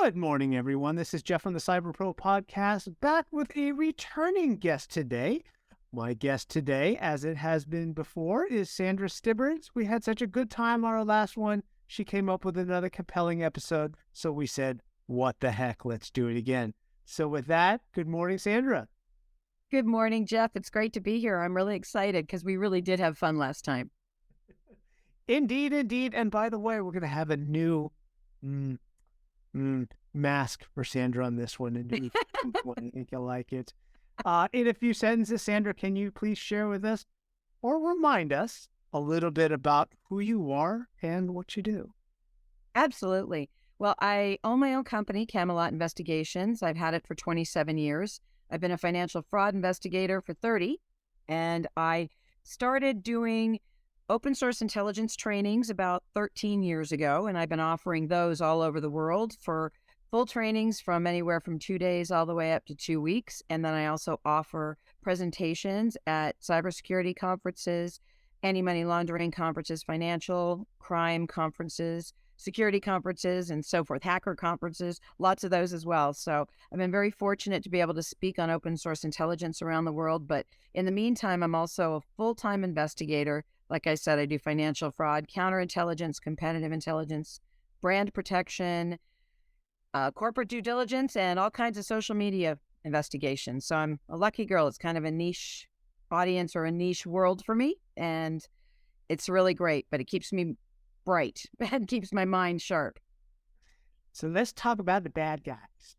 Good morning, everyone. This is Jeff from the Cyber Pro Podcast, back with a returning guest today. My guest today, as it has been before, is Sandra Stibbard. We had such a good time on our last one. She came up with another compelling episode, so we said, what the heck, let's do it again. So with that, good morning, Sandra. Good morning, Jeff. It's great to be here. I'm really excited because we really did have fun last time. Indeed, indeed. And by the way, we're going to have a new mask for Sandra on this one. And I think you'll like it. In a few sentences, Sandra, can you please share with us or remind us a little bit about who you are and what you do? Absolutely. Well, I own my own company, Camelot Investigations. I've had it for 27 years. I've been a financial fraud investigator for 30, and I started doing open source intelligence trainings about 13 years ago, and I've been offering those all over the world for full trainings from anywhere from 2 days all the way up to 2 weeks. And then I also offer presentations at cybersecurity conferences, anti-money laundering conferences, financial crime conferences, security conferences, and so forth, hacker conferences, lots of those as well. So I've been very fortunate to be able to speak on open source intelligence around the world. But in the meantime, I'm also a full-time investigator. Like I said, I do financial fraud, counterintelligence, competitive intelligence, brand protection, corporate due diligence, and all kinds of social media investigations. So I'm a lucky girl. It's kind of a niche audience or a niche world for me. And it's really great, but it keeps me bright and keeps my mind sharp. So let's talk about the bad guys.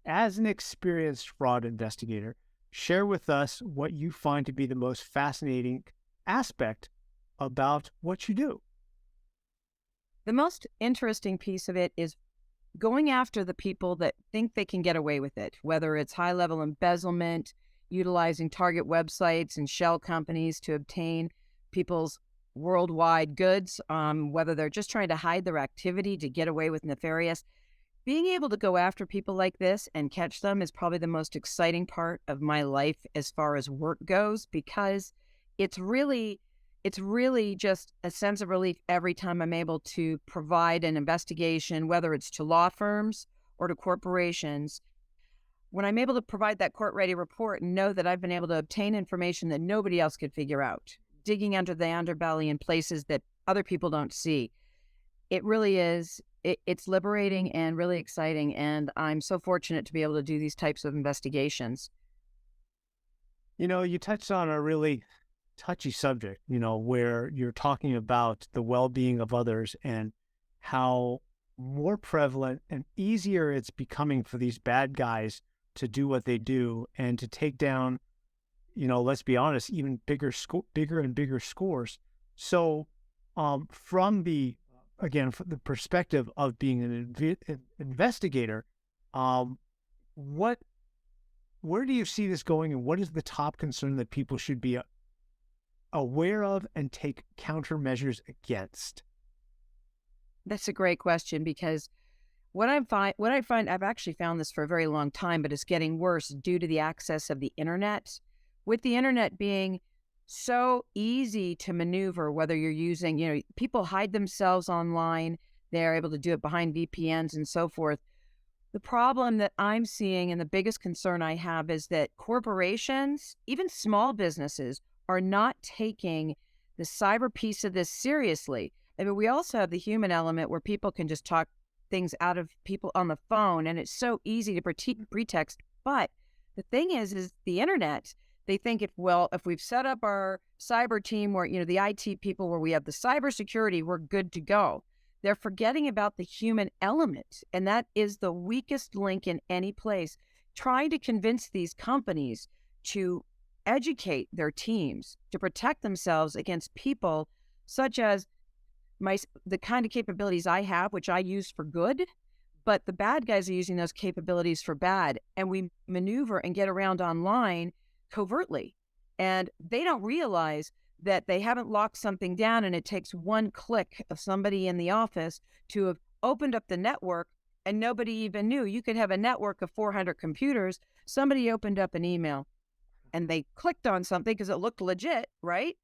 As an experienced fraud investigator, share with us what you find to be the most fascinating aspect about what you do. The most interesting piece of it is going after the people that think they can get away with it, whether it's high-level embezzlement, utilizing target websites and shell companies to obtain people's worldwide goods, whether they're just trying to hide their activity to get away with nefarious. Being able to go after people like this and catch them is probably the most exciting part of my life as far as work goes, because it's really just a sense of relief every time I'm able to provide an investigation, whether it's to law firms or to corporations. When I'm able to provide that court-ready report and know that I've been able to obtain information that nobody else could figure out, digging under the underbelly in places that other people don't see, it really is, it's liberating and really exciting. And I'm so fortunate to be able to do these types of investigations. You know, you touched on a really touchy subject, where you're talking about the well-being of others and how more prevalent and easier it's becoming for these bad guys to do what they do and to take down, let's be honest, even bigger and bigger scores. So from the perspective of being an investigator, where do you see this going, and what is the top concern that people should be aware of and take countermeasures against? That's a great question, because what I find, I've actually found this for a very long time, but it's getting worse due to the access of the internet. With the internet being so easy to maneuver, whether you're using, people hide themselves online, they're able to do it behind VPNs and so forth. The problem that I'm seeing, and the biggest concern I have, is that corporations, even small businesses, are not taking the cyber piece of this seriously. I mean, we also have the human element where people can just talk things out of people on the phone, and it's so easy to pretext. But the thing is the internet, they think if we've set up our cyber team where, the IT people, where we have the cybersecurity, we're good to go. They're forgetting about the human element, and that is the weakest link in any place. Trying to convince these companies to educate their teams to protect themselves against people such as the kind of capabilities I have, which I use for good, but the bad guys are using those capabilities for bad, and we maneuver and get around online covertly, and they don't realize that they haven't locked something down, and it takes one click of somebody in the office to have opened up the network, and nobody even knew. You could have a network of 400 computers. Somebody opened up an email and they clicked on something because it looked legit, right?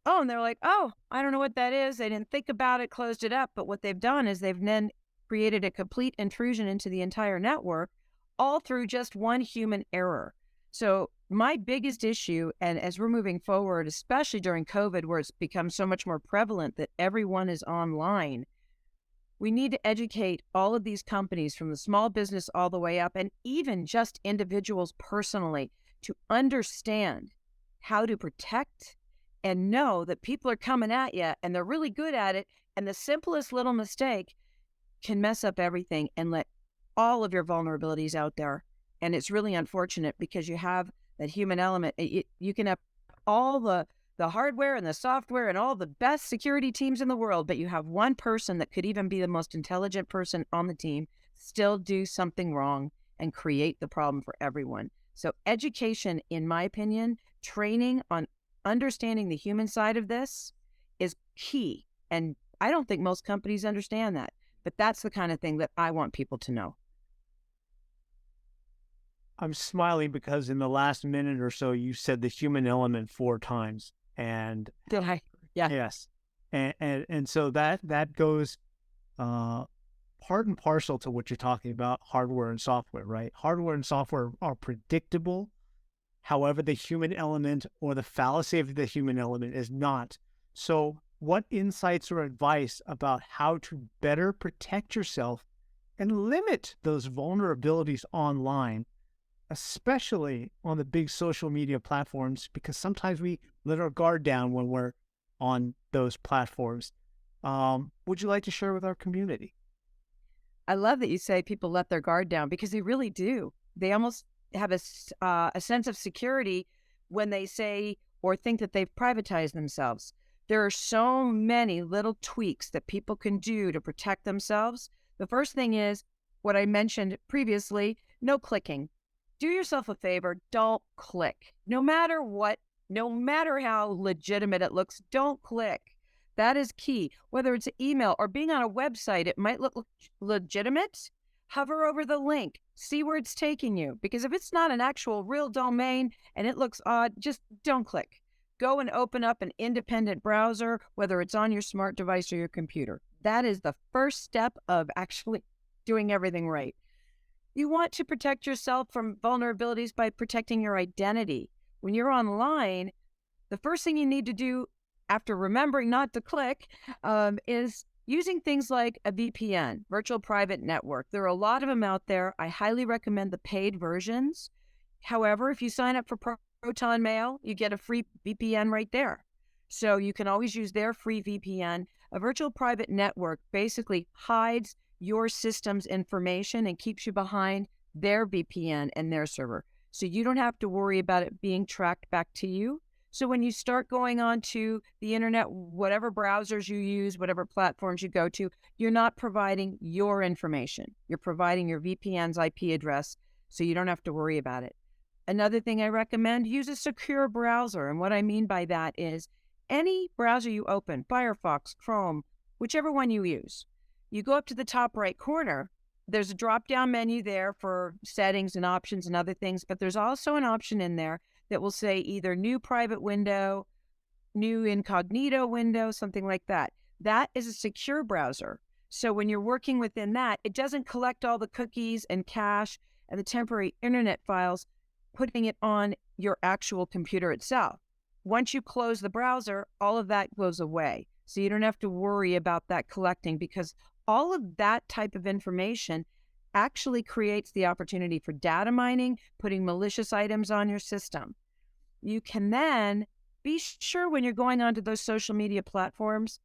And they're like, oh, I don't know what that is. They didn't think about it, closed it up. But what they've done is they've then created a complete intrusion into the entire network, all through just one human error. So my biggest issue, and as we're moving forward, especially during COVID, where it's become so much more prevalent that everyone is online, we need to educate all of these companies from the small business all the way up, and even just individuals personally, to understand how to protect and know that people are coming at you and they're really good at it. And the simplest little mistake can mess up everything and let all of your vulnerabilities out there. And it's really unfortunate because you have that human element. You can have all the hardware and the software and all the best security teams in the world, but you have one person that could even be the most intelligent person on the team, still do something wrong and create the problem for everyone. So education, in my opinion, training on understanding the human side of this is key. And I don't think most companies understand that, but that's the kind of thing that I want people to know. I'm smiling because in the last minute or so, you said the human element 4 times. And Did I? Yeah. yes, and so that goes part and parcel to what you're talking about, hardware and software, right? Hardware and software are predictable. However, the human element, or the fallacy of the human element, is not. So what insights or advice about how to better protect yourself and limit those vulnerabilities online, especially on the big social media platforms, because sometimes we let our guard down when we're on those platforms. Would you like to share with our community? I love that you say people let their guard down, because they really do. They almost have a sense of security when they say or think that they've privatized themselves. There are so many little tweaks that people can do to protect themselves. The first thing is what I mentioned previously: no clicking. Do yourself a favor, don't click. No matter what, no matter how legitimate it looks, don't click. That is key. Whether it's an email or being on a website, it might look legitimate. Hover over the link, see where it's taking you. Because if it's not an actual real domain and it looks odd, just don't click. Go and open up an independent browser, whether it's on your smart device or your computer. That is the first step of actually doing everything right. You want to protect yourself from vulnerabilities by protecting your identity. When you're online, the first thing you need to do, after remembering not to click, is using things like a VPN, virtual private network. There are a lot of them out there. I highly recommend the paid versions. However, if you sign up for Proton Mail, you get a free VPN right there. So you can always use their free VPN. A virtual private network basically hides your system's information and keeps you behind their VPN and their server. So you don't have to worry about it being tracked back to you. So when you start going on to the internet, whatever browsers you use, whatever platforms you go to, you're not providing your information. You're providing your VPN's IP address, so you don't have to worry about it. Another thing I recommend, use a secure browser. And what I mean by that is any browser you open, Firefox, Chrome, whichever one you use, you go up to the top right corner. There's a drop-down menu there for settings and options and other things, but there's also an option in there that will say either new private window, new incognito window, something like that. That is a secure browser. So when you're working within that, it doesn't collect all the cookies and cache and the temporary internet files, putting it on your actual computer itself. Once you close the browser, all of that goes away. So you don't have to worry about that collecting, because all of that type of information actually creates the opportunity for data mining, putting malicious items on your system. You can then be sure when you're going onto those social media platforms,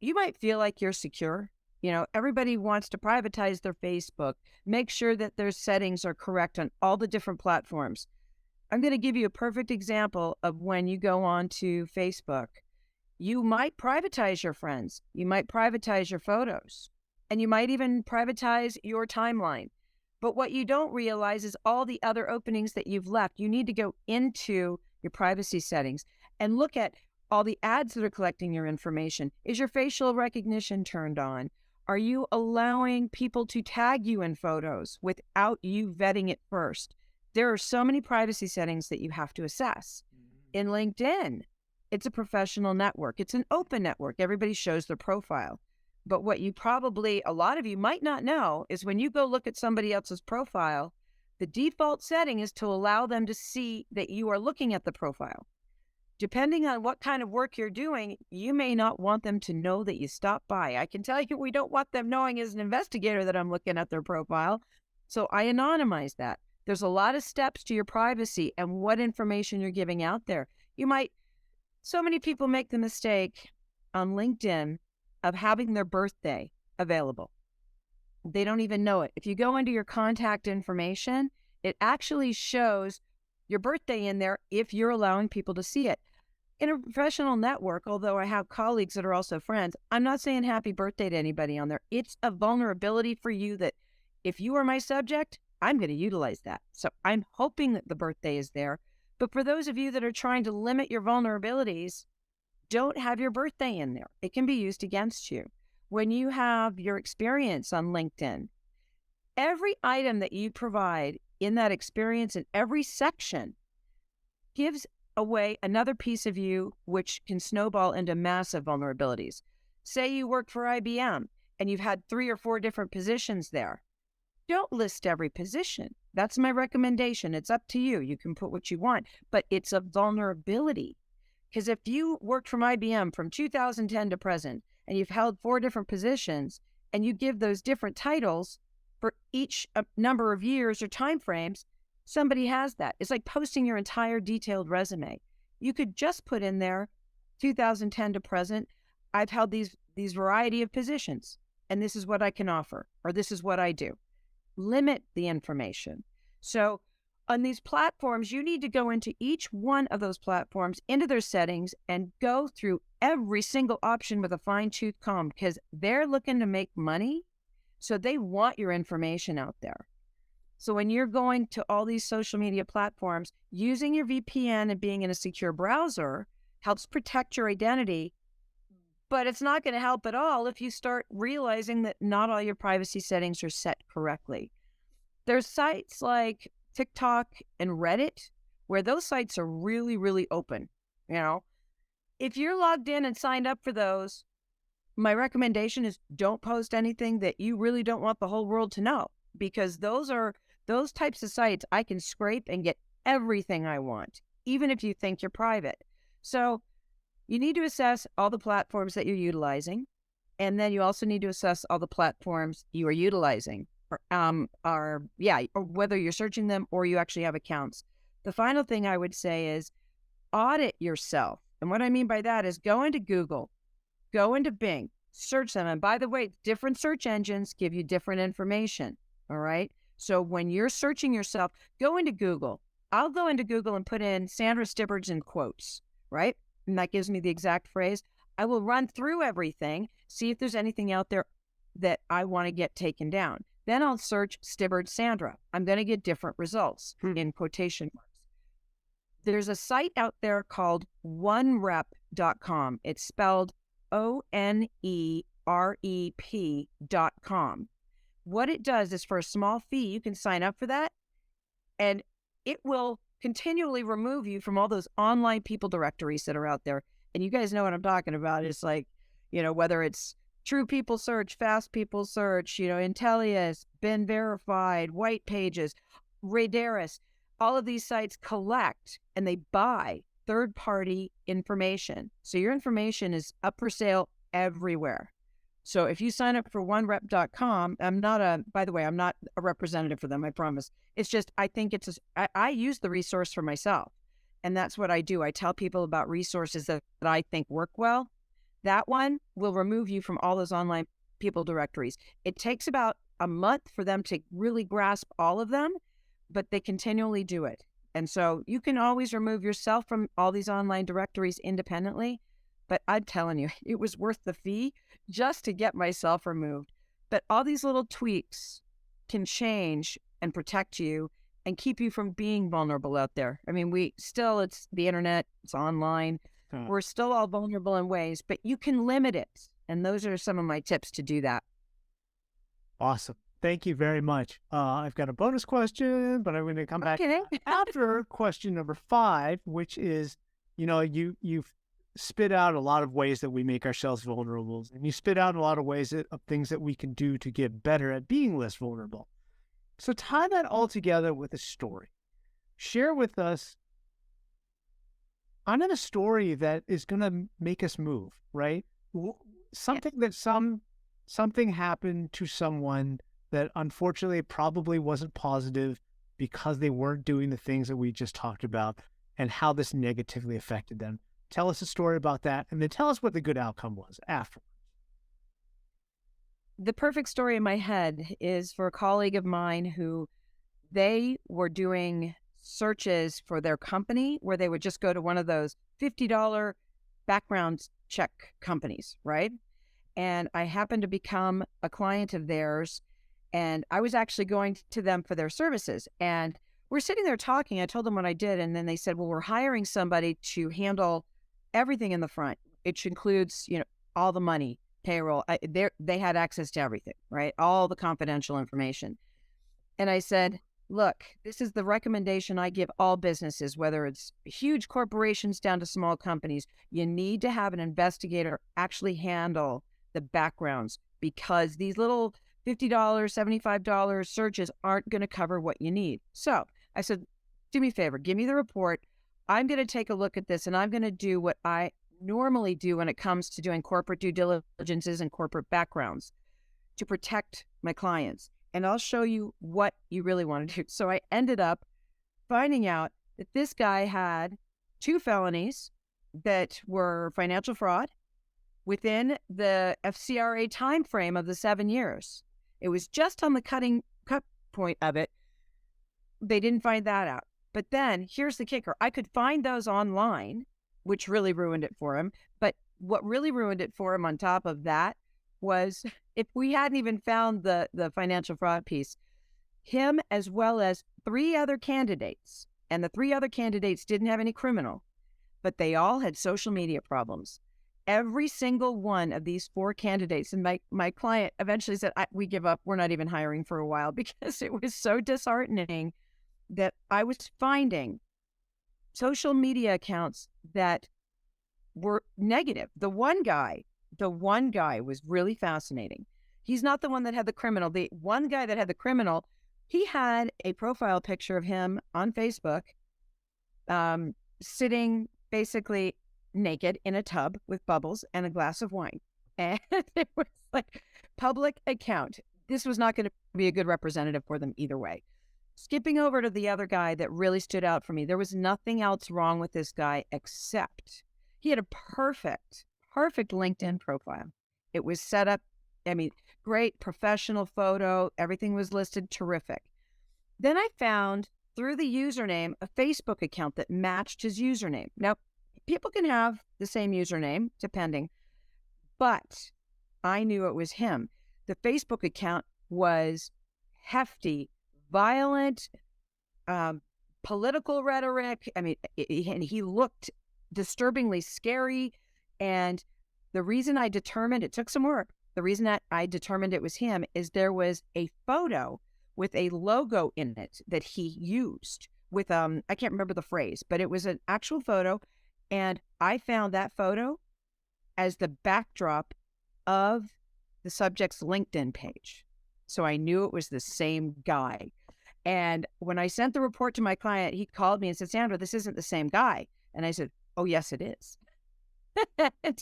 you might feel like you're secure. You know, everybody wants to privatize their Facebook, make sure that their settings are correct on all the different platforms. I'm going to give you a perfect example of when you go on to Facebook. You might privatize your friends. You might privatize your photos. And you might even privatize your timeline. But what you don't realize is all the other openings that you've left. You need to go into your privacy settings and look at all the ads that are collecting your information. Is your facial recognition turned on? Are you allowing people to tag you in photos without you vetting it first? There are so many privacy settings that you have to assess. In LinkedIn, it's a professional network. It's an open network. Everybody shows their profile. But what you probably, a lot of you might not know is when you go look at somebody else's profile, the default setting is to allow them to see that you are looking at the profile. Depending on what kind of work you're doing, you may not want them to know that you stopped by. I can tell you we don't want them knowing as an investigator that I'm looking at their profile. So I anonymize that. There's a lot of steps to your privacy and what information you're giving out there. So many people make the mistake on LinkedIn of having their birthday available. They don't even know it. If you go into your contact information, it actually shows your birthday in there if you're allowing people to see it. In a professional network, although I have colleagues that are also friends, I'm not saying happy birthday to anybody on there. It's a vulnerability for you that if you are my subject, I'm going to utilize that. So I'm hoping that the birthday is there. But for those of you that are trying to limit your vulnerabilities, don't have your birthday in there. It can be used against you. When you have your experience on LinkedIn, every item that you provide in that experience in every section gives away another piece of you, which can snowball into massive vulnerabilities. Say you work for IBM and you've had 3 or 4 different positions there. Don't list every position. That's my recommendation. It's up to you. You can put what you want, but it's a vulnerability. Because if you worked from IBM from 2010 to present and you've held 4 different positions and you give those different titles for each number of years or timeframes, somebody has that. It's like posting your entire detailed resume. You could just put in there 2010 to present. I've held these variety of positions and this is what I can offer, or this is what I do. Limit the information. So on these platforms, you need to go into each one of those platforms, into their settings, and go through every single option with a fine-tooth comb because they're looking to make money. So they want your information out there. So when you're going to all these social media platforms, using your VPN and being in a secure browser helps protect your identity. But it's not going to help at all if you start realizing that not all your privacy settings are set correctly. There's sites like TikTok and Reddit where those sites are really, really open. If you're logged in and signed up for those, my recommendation is don't post anything that you really don't want the whole world to know, because those types of sites I can scrape and get everything I want, even if you think you're private. So you need to assess all the platforms that you're utilizing, and then you also need to assess all the platforms you are utilizing, or whether you're searching them or you actually have accounts. The final thing I would say is audit yourself. And what I mean by that is go into Google, go into Bing, search them. And by the way, different search engines give you different information. All right. So when you're searching yourself, go into Google. I'll go into Google and put in Sandra Stibbard in quotes, right? And that gives me the exact phrase. I will run through everything, see if there's anything out there that I want to get taken down. Then I'll search Stibbard Sandra. I'm going to get different results in quotation marks. There's a site out there called onerep.com. It's spelled ONEREP.com. What it does is for a small fee, you can sign up for that, and it will continually remove you from all those online people directories that are out there. And you guys know what I'm talking about. It's like, whether it's True People Search, Fast People Search, Intellius, Been Verified, White Pages, Radaris, all of these sites collect and they buy third-party information. So your information is up for sale everywhere. So if you sign up for onerep.com, by the way, I'm not a representative for them, I promise. It's just, I think I use the resource for myself. And that's what I do. I tell people about resources that I think work well. That one will remove you from all those online people directories. It takes about a month for them to really grasp all of them, but they continually do it. And so you can always remove yourself from all these online directories independently. But I'm telling you, it was worth the fee just to get myself removed. But all these little tweaks can change and protect you and keep you from being vulnerable out there. I mean, it's the internet, it's online. We're still all vulnerable in ways, but you can limit it. And those are some of my tips to do that. Awesome. Thank you very much. I've got a bonus question, but I'm going to come back after question number 5, which is, you've spit out a lot of ways that we make ourselves vulnerable, and you spit out a lot of ways of things that we can do to get better at being less vulnerable. So tie that all together with a story. Share with us kind of a story that is going to make us move, right? Something that something happened to someone that unfortunately probably wasn't positive because they weren't doing the things that we just talked about and how this negatively affected them. Tell us a story about that, and then tell us what the good outcome was after. The perfect story in my head is for a colleague of mine who they were doing searches for their company where they would just go to one of those $50 background check companies, right? And I happened to become a client of theirs, and I was actually going to them for their services. And we're sitting there talking. I told them what I did, and then they said, well, we're hiring somebody to handle everything in the front, which includes, all the money, payroll. They had access to everything, right? All the confidential information. And I said, look, this is the recommendation I give all businesses, whether it's huge corporations down to small companies. You need to have an investigator actually handle the backgrounds, because these little $50, $75 searches aren't going to cover what you need. So I said, do me a favor, give me the report. I'm going to take a look at this, and I'm going to do what I normally do when it comes to doing corporate due diligences and corporate backgrounds to protect my clients. And I'll show you what you really want to do. So I ended up finding out that this guy had 2 felonies that were financial fraud within the FCRA time frame of the 7 years. It was just on the cut point of it. They didn't find that out. But then here's the kicker. I could find those online, which really ruined it for him. But what really ruined it for him on top of that was, if we hadn't even found the financial fraud piece, him as well as 3 other candidates, and the 3 other candidates didn't have any criminal, but they all had social media problems. Every single one of these 4 candidates, and my client eventually said, we give up, we're not even hiring for a while, because it was so disheartening that I was finding social media accounts that were negative. The one guy was really fascinating. He's not the one that had the criminal. The one guy that had the criminal, he had a profile picture of him on Facebook, sitting basically naked in a tub with bubbles and a glass of wine. And it was like, public account. This was not going to be a good representative for them either way. Skipping over to the other guy that really stood out for me, there was nothing else wrong with this guy except he had a perfect LinkedIn profile. It was set up, great professional photo. Everything was listed terrific. Then I found through the username a Facebook account that matched his username. Now, people can have the same username depending, but I knew it was him. The Facebook account was hefty, violent, political rhetoric. And he looked disturbingly scary. And the reason I determined, it took some work, the reason that I determined it was him is there was a photo with a logo in it that he used with, I can't remember the phrase, but it was an actual photo. And I found that photo as the backdrop of the subject's LinkedIn page. So I knew it was the same guy. And when I sent the report to my client, he called me and said, Sandra, this isn't the same guy. And I said, oh, yes, it is. And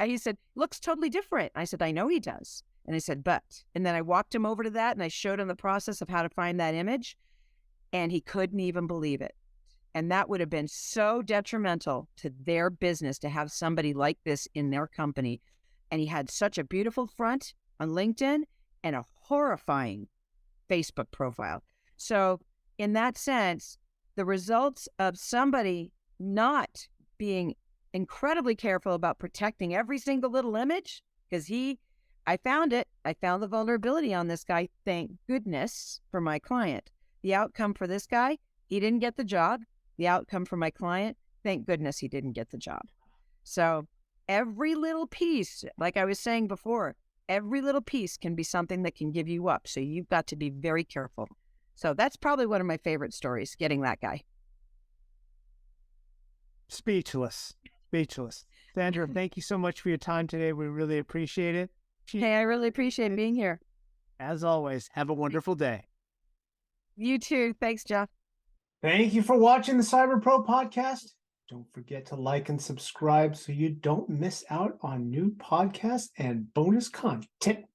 he said, looks totally different. I said, I know he does. And I said, but, and then I walked him over to that and I showed him the process of how to find that image, and he couldn't even believe it. And that would have been so detrimental to their business to have somebody like this in their company. And he had such a beautiful front on LinkedIn and a horrifying Facebook profile. So in that sense, the results of somebody not being incredibly careful about protecting every single little image, because I found it. I found the vulnerability on this guy. Thank goodness for my client. The outcome for this guy, he didn't get the job. The outcome for my client, thank goodness he didn't get the job. So every little piece, like I was saying before, every little piece can be something that can give you up. So you've got to be very careful. So that's probably one of my favorite stories, getting that guy. Speechless. Sandra, thank you so much for your time today. We really appreciate it. Hey, I really appreciate being here. As always, have a wonderful day. You too. Thanks, Jeff. Thank you for watching the Cyber Pro podcast. Don't forget to like and subscribe so you don't miss out on new podcasts and bonus content.